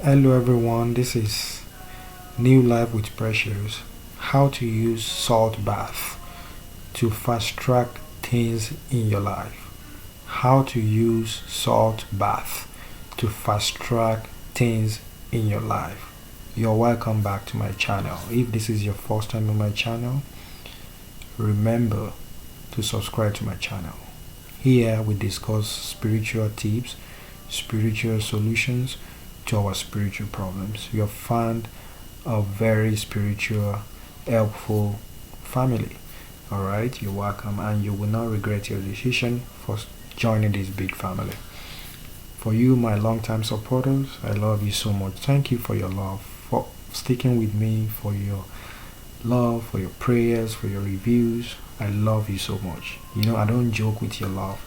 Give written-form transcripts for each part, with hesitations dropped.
Hello everyone, this is New Life with Precious. How to use salt bath to fast track things in your life. How to use salt bath to fast track things in your life. You're welcome back to my channel. If this is your first time on my channel, remember to subscribe to my channel. Here we discuss spiritual tips, spiritual solutions to our spiritual problems. You'll find a very spiritual, helpful family. Alright, you're welcome, and you will not regret your decision for joining this big family. For you, my long-time supporters, I love you so much. Thank you for your love, for sticking with me, for your love, for your prayers, for your reviews. I love you so much. I don't joke with your love,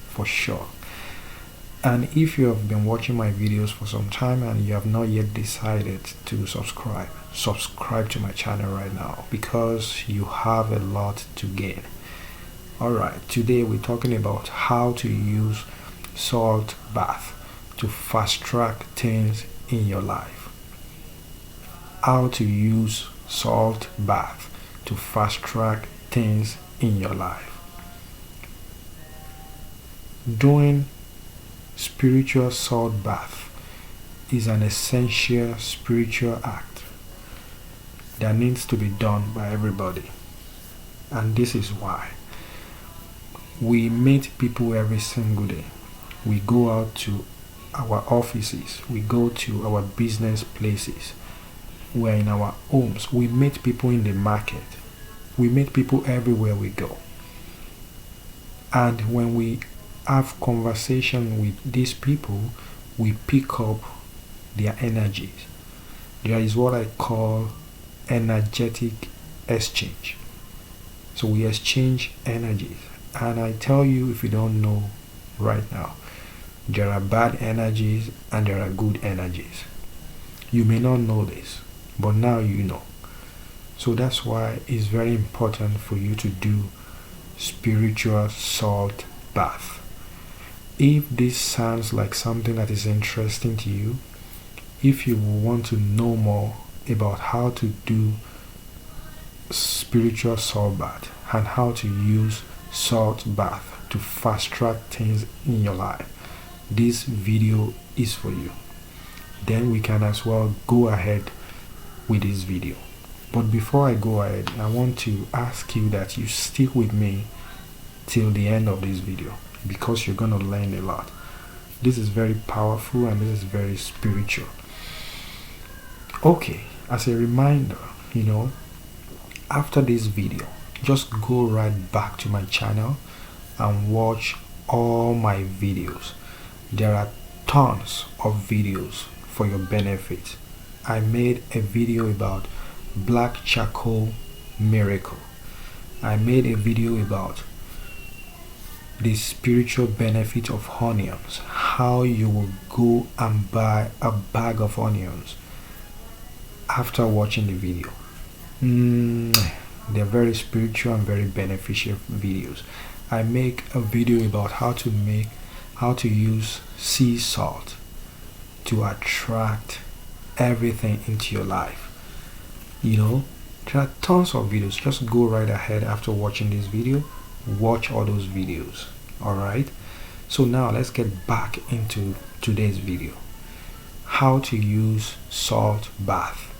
for sure. And if you have been watching my videos for some time and you have not yet decided to subscribe to my channel right now, because you have a lot to gain. Alright, today we're talking about how to use salt bath to fast track things in your life. How to use salt bath to fast track things in your life. Doing spiritual salt bath is an essential spiritual act that needs to be done by everybody, and this is why. We meet people every single day. We go out to our offices, we go to our business places, we're in our homes, we meet people in the market, we meet people everywhere we go. And when we have conversation with these people, we pick up their energies. There is what I call energetic exchange. So we exchange energies, and I tell you, if you don't know right now, there are bad energies and there are good energies. You may not know this, but now you know. So that's why it's very important for you to do spiritual salt bath. If this sounds like something that is interesting to you, if you want to know more about how to do spiritual salt bath and how to use salt bath to fast track things in your life, this video is for you. Then we can as well go ahead with this video. But before I go ahead, I want to ask you that you stick with me till the end of this video, because you're going to learn a lot. This is very powerful and this is very spiritual. Okay, as a reminder, after this video, just go right back to my channel and watch all my videos. There are tons of videos for your benefit. I made a video about black charcoal miracle. I made a video about the spiritual benefit of onions, how you will go and buy a bag of onions after watching the video. They're very spiritual and very beneficial videos. I make a video about how to use sea salt to attract everything into your life. There are tons of videos. Just go right ahead after watching this video. Watch all those videos. Alright, so now let's get back into today's video. How to use salt bath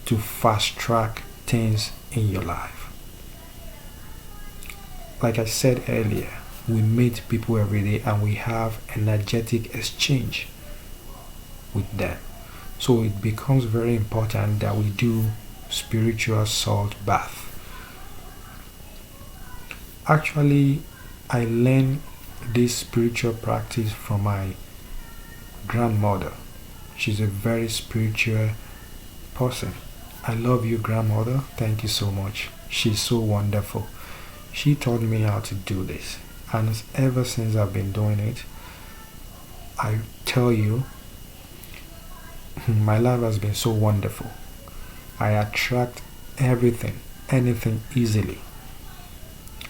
to fast track things in your life. Like I said earlier, we meet people every day and we have energetic exchange with them. So it becomes very important that we do spiritual salt bath. Actually, I learned this spiritual practice from my grandmother. She's a very spiritual person. I love you, grandmother. Thank you so much. She's so wonderful. She taught me how to do this, and ever since I've been doing it, I tell you, my life has been so wonderful. I attract anything easily.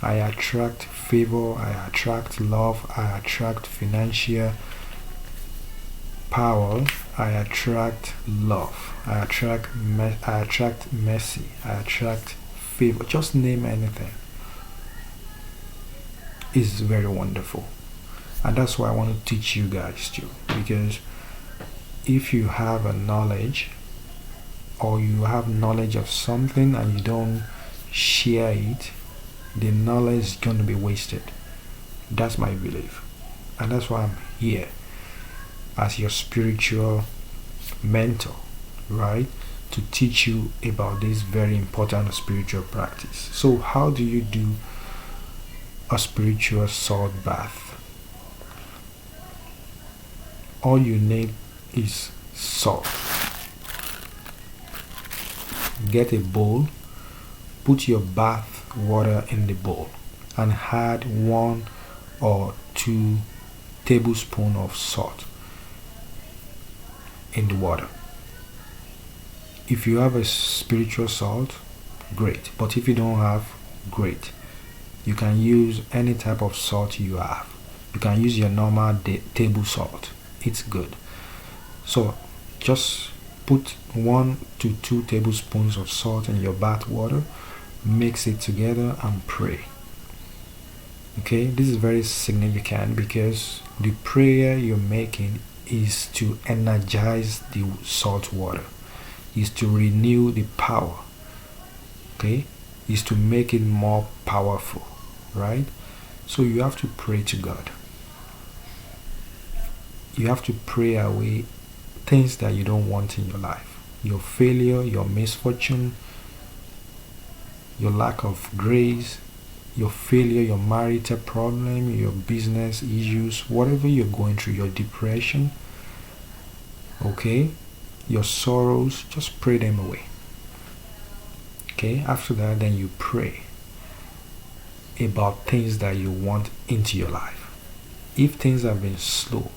I attract favor, I attract love, I attract financial power, I attract love, I attract mercy, I attract favor. Just name anything. It's very wonderful. And that's why I want to teach you guys too. Because if you have a knowledge, or you have knowledge of something and you don't share it, the knowledge is going to be wasted. That's my belief. And that's why I'm here as your spiritual mentor, right? To teach you about this very important spiritual practice. So how do you do a spiritual salt bath? All you need is salt. Get a bowl, put your bath water in the bowl, and add 1 or 2 tablespoons of salt in the water. If you have a spiritual salt, great. But if you don't have, great. You can use any type of salt you have. You can use your normal table salt. It's good. So just put 1 to 2 tablespoons of salt in your bath water, mix it together and pray. Okay, this is very significant because the prayer you're making is to energize the salt water, is to renew the power, okay, is to make it more powerful, right? So you have to pray to God. You have to pray away things that you don't want in your life. Your failure, your misfortune, your lack of grace, your failure, your marital problem, your business issues, whatever you're going through, your depression, okay, your sorrows, just pray them away. Okay, after that, then you pray about things that you want into your life. If things have been slow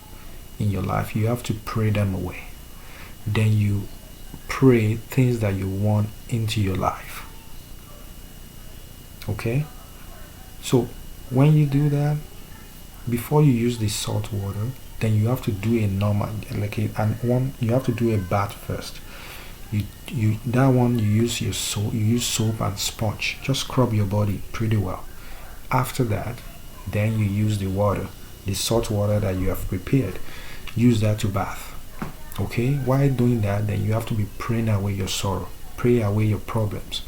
in your life, you have to pray them away. Then you pray things that you want into your life. Okay? So when you do that, before you use the salt water, then you have to do a normal, you have to do a bath first. You use soap and sponge. Just scrub your body pretty well. After that, then you use the water, the salt water that you have prepared. Use that to bath. Okay? While doing that, then you have to be praying away your sorrow, pray away your problems.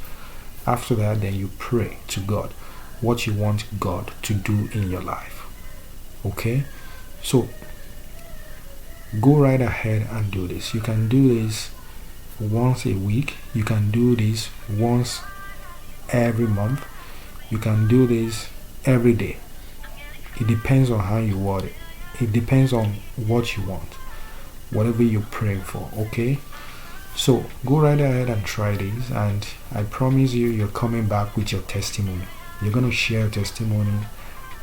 After that, then you pray to God what you want God to do in your life. Okay? So go right ahead and do this. You can do this once a week. You can do this once every month. You can do this every day. It depends on how you want it. It depends on what you want, whatever you're praying for. Okay? So go right ahead and try this, and I promise you, you're coming back with your testimony. You're going to share a testimony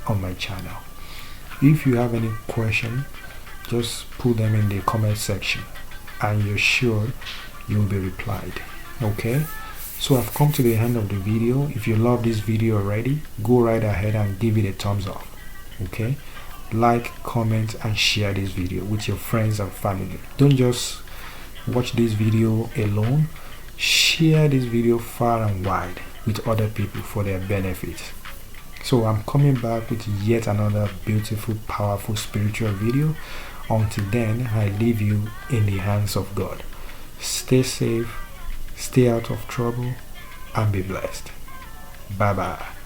on my channel. If you have any question, just put them in the comment section and you're sure you'll be replied. Okay? So I've come to the end of the video. If you love this video already, go right ahead and give it a thumbs up. Okay? Like, comment and share this video with your friends and family. Don't just watch this video alone. Share this video far and wide with other people for their benefit. So I'm coming back with yet another beautiful, powerful spiritual video. Until then, I leave you in the hands of God. Stay safe, stay out of trouble, and be blessed. Bye bye.